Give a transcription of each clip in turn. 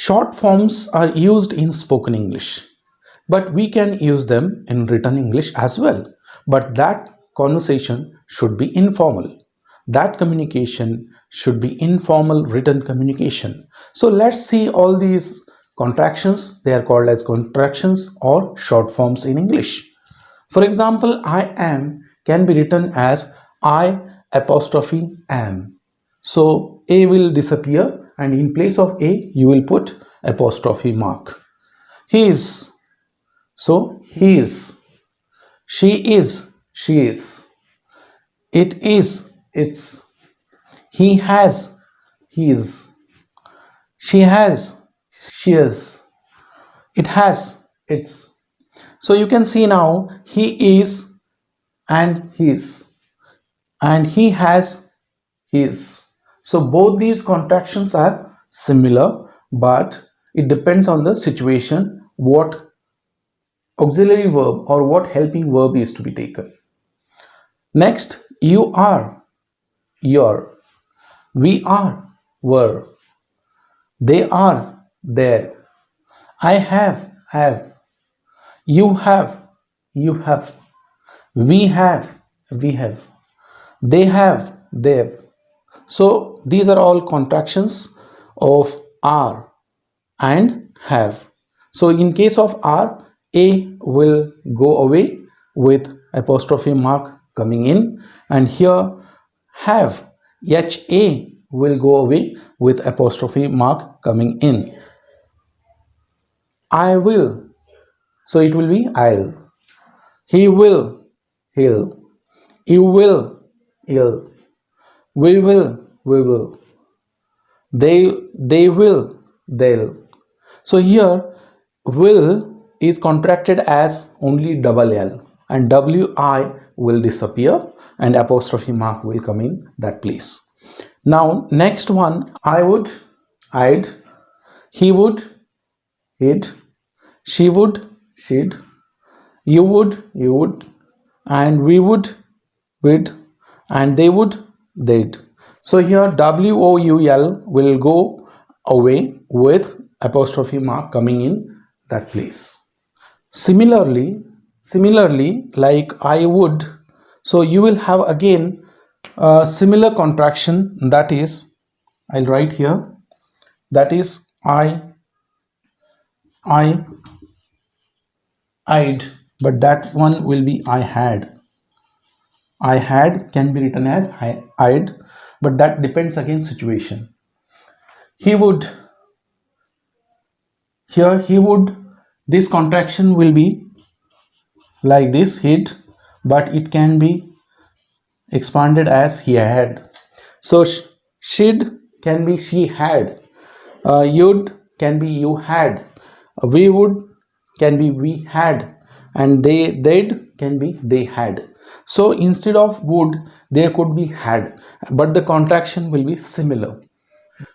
Short forms are used in spoken English, but we can use them in written English as well. But that conversation should be informal. That communication should be informal written communication. So let's see all these contractions. They are called as contractions or short forms in English. For example, I am can be written as I apostrophe am. So A will disappear and in place of A you will put apostrophe mark. He is. So he is. She is. She is. It is. It's. He has. He is. She has. She is. It has. It's. So you can see now he is and his and he has his. So both these contractions are similar, but it depends on the situation what auxiliary verb or what helping verb is to be taken. Next, you are, your, we are, were, they are, there, I have, you have, we have, they have, they've. So these are all contractions of are and have. So in case of are, A will go away with apostrophe mark coming in, and here have, HA will go away with apostrophe mark coming in. I will, so it will be I'll. He will, he'll. You will, you'll. We will. They will, they'll. So here will is contracted as only double L and WI will disappear and apostrophe mark will come in that place. Now next one, I would, I'd, he would, he'd, she would, she'd, you would, and we would, we'd, and they would, they'd. So here WOUL will go away with apostrophe mark coming in that place. Similarly, like I would, so you will have again a similar contraction, that is, I'll write here, that is I'd, but that one will be I had. I had can be written as I'd, but that depends again situation. He would, here he would, this contraction will be like this, he'd, but it can be expanded as he had. So she'd can be she had, you'd can be you had, we would can be we had, and they'd can be they had. So instead of would there could be had, but the contraction will be similar.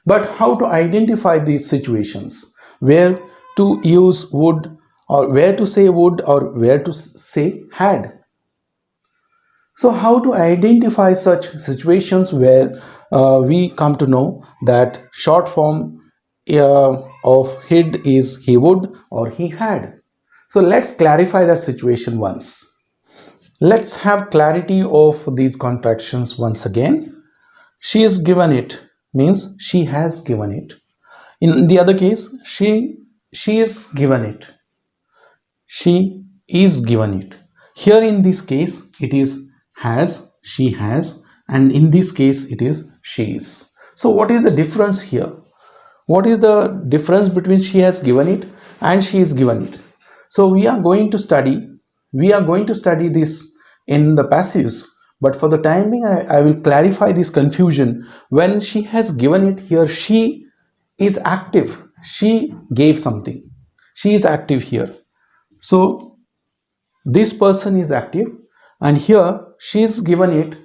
But how to identify these situations where to use would or where to say would or where to say had? So how to identify such situations where we come to know that short form of hid is he would or he had? So let's clarify that situation once. Let's have clarity of these contractions once again. She is given it means she has given it. In the other case, she is given it. She is given it. Here in this case, it is has, she has, and in this case, it is she is. So what is the difference here? What is the difference between she has given it and she is given it? So we are going to study this in the passives, but for the time being I will clarify this confusion. When she has given it, here she is active, she gave something, she is active here. So this person is active, and here she is given it,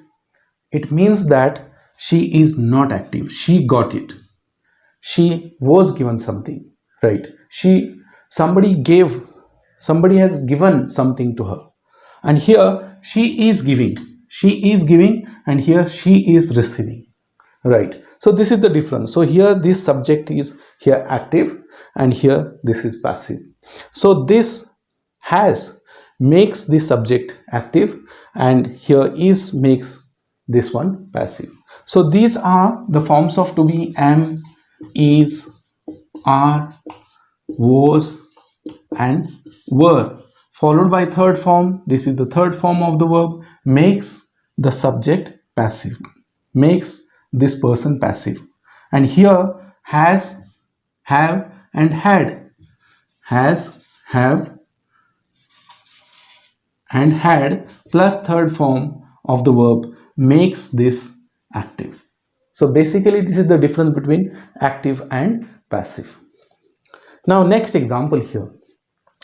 it means that she is not active, she got it, she was given something, right? Somebody has given something to her, and here she is giving, and here she is receiving, right? So this is the difference. So here this subject is here active and here this is passive. So this has makes the subject active and here is makes this one passive. So these are the forms of to be: am, is, are, was and were, followed by third form. This is the third form of the verb, makes the subject passive, makes this person passive. And here has, have and had, has, have and had plus third form of the verb makes this active. So basically this is the difference between active and passive. Now next example here,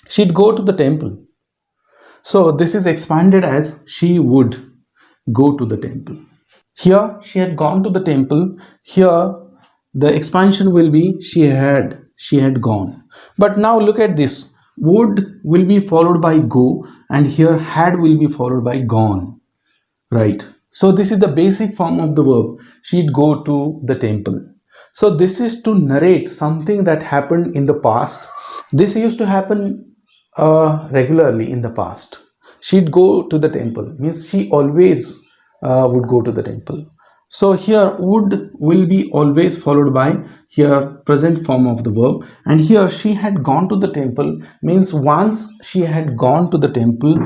she'd go to the temple. So this is expanded as she would go to the temple. Here she had gone to the temple. Here the expansion will be she had gone. But now look at this, would will be followed by go and here had will be followed by gone, right? So this is the basic form of the verb, she'd go to the temple. So this is to narrate something that happened in the past. This used to happen regularly in the past. She'd go to the temple means she always would go to the temple. So here would will be always followed by here present form of the verb, and here she had gone to the temple means once she had gone to the temple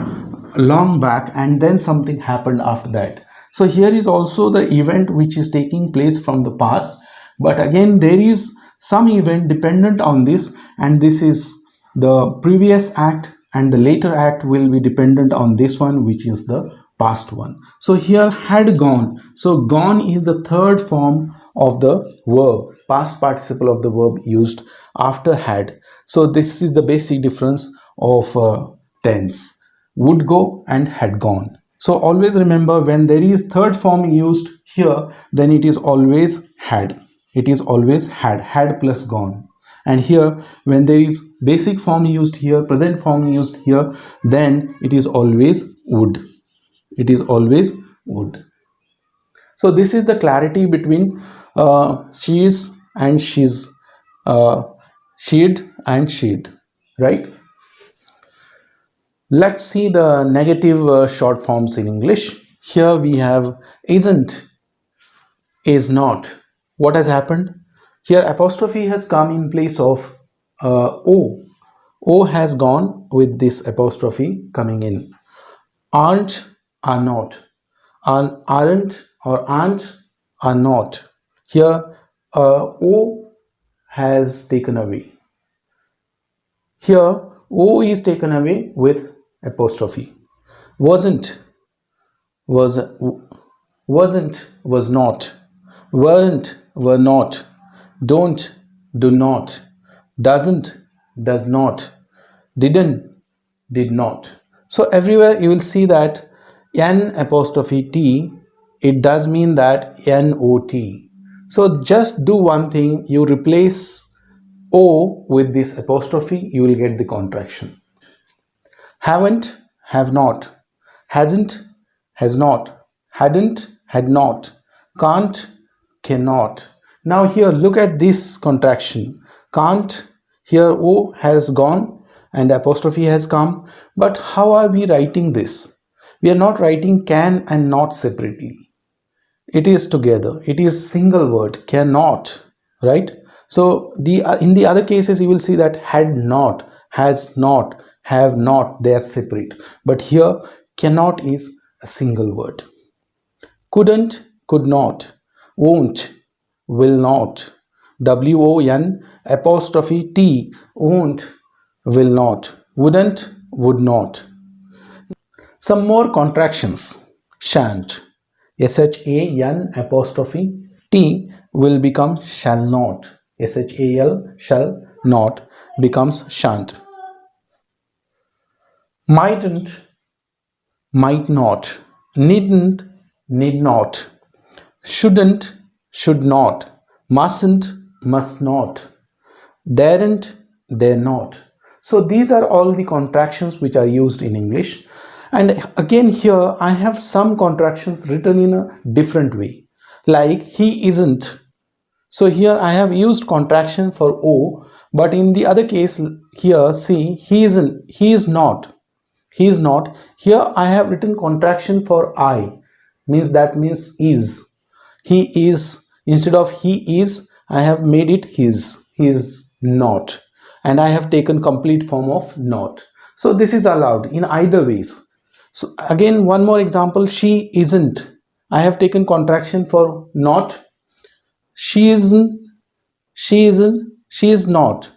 long back and then something happened after that. So here is also the event which is taking place from the past, but again there is some event dependent on this, and this is the previous act and the later act will be dependent on this one, which is the past one. So here had gone, so gone is the third form of the verb, past participle of the verb used after had. So this is the basic difference of tense, would go and had gone. So always remember, when there is third form used here, then it is always had, it is always had plus gone. And here when there is basic form used here, present form used here, then it is always would, it is always would. So this is the clarity between she's and she's, she'd and she'd, right? Let's see the negative short forms in English. Here we have isn't, is not. What has happened? Here apostrophe has come in place of O. O has gone with this apostrophe coming in. Aren't, are not. Aren't or aren't, are not. Here O has taken away. Here O is taken away with apostrophe. Wasn't, wasn't, was not. Weren't, were not. Don't, do not. Doesn't, does not. Didn't, did not. So everywhere you will see that N apostrophe T, it does mean that N-O-T. So just do one thing, you replace O with this apostrophe, you will get the contraction. Haven't, have not. Hasn't, has not. Hadn't, had not. Can't, cannot. Now here look at this contraction. Can't, here O has gone and apostrophe has come. But how are we writing this? We are not writing can and not separately. It is together. It is single word, cannot, right? So in the other cases you will see that had not, has not, have not, they are separate. But here cannot is a single word. Couldn't, could not. Won't, will not. W-O-N apostrophe T, won't, will not. Wouldn't, would not. Some more contractions. Shan't. S-H-A-N apostrophe T will become shall not. S-H-A-L, shall not, becomes shan't. Mightn't, might not. Needn't, need not. Shouldn't, should not. Mustn't, must not. Daren't, dare not. So these are all the contractions which are used in English. And again here I have some contractions written in a different way. Like he isn't, So here I have used contraction for O, but in the other case here, see, he is not. He is not. Here I have written contraction for I, means is. He is, instead of he is, I have made it his. He is not. And I have taken complete form of not. So this is allowed in either ways. So again, one more example, she isn't. I have taken contraction for not. She isn't. She isn't. She is not.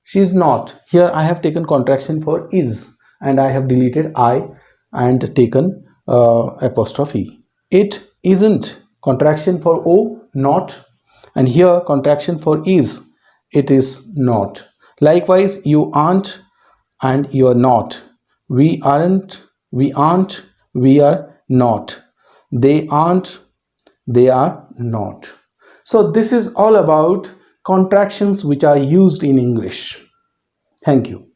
She is not. Here I have taken contraction for is, and I have deleted I and taken apostrophe. It isn't. Contraction for O, not. And here contraction for is. It is not. Likewise, you aren't and you are not. We aren't. We aren't. We are not. They aren't. They are not. So this is all about contractions which are used in English. Thank you.